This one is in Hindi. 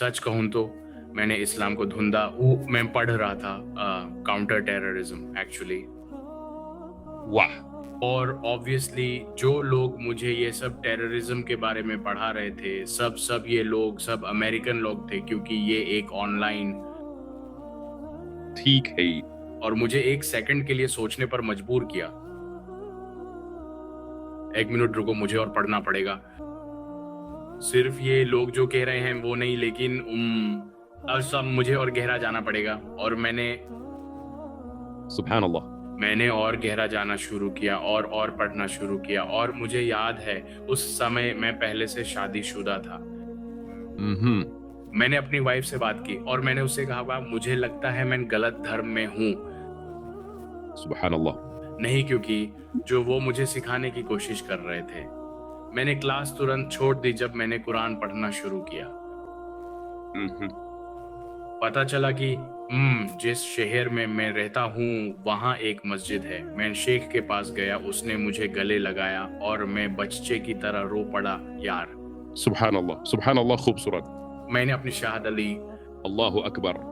सच कहूँ तो मैंने इस्लाम को ढूँढा, वो मैं पढ़ रहा था काउंटर टेररिज्म एक्चुअली। वाह! और ऑब्वियसली जो लोग मुझे ये सब टेररिज्म के बारे में पढ़ा रहे थे, सब ये लोग सब अमेरिकन लोग थे क्योंकि ये एक ऑनलाइन ठीक है। और मुझे 1 सेकंड के लिए सोचने पर मजबूर किया। 1 मिनट रुको मुझे और पढ़ना पड़ेगा। सिर्फ़ ये लोग जो कह रहे हैं वो नहीं लेकिन अब सब मुझे और गहरा जाना पड़ेगा और सुभान अल्लाह। मैंने और गहरा जाना शुरू किया और पढ़ना शुरू किया और मुझे याद है उस समय मैं पहले से शादीशुदा था। उहुँ। मैंने अपनी वाइफ़ से बात की और मैंने उससे कहा मुझे लगता है मैं गलत धर्म में हूँ। सुभान अल्लाह। नहीं क्योंकि जो वो मुझे सिखाने की कोशिश कर रहे थे। मैंने क्लास तुरंत छोड़ दी जब मैंने कुरान पढ़ना शुरू किया। उहुँ। पता चला कि जिस शहर में मैं रहता हूँ वहाँ एक मस्जिद है। मैं शेख के पास गया, उसने मुझे गले लगाया और मैं बच्चे की तरह रो पड़ा यार। सुभान अल्लाह खूबसूरत। मैंने अपनी शहादत ली। अल्लाहु अकबर।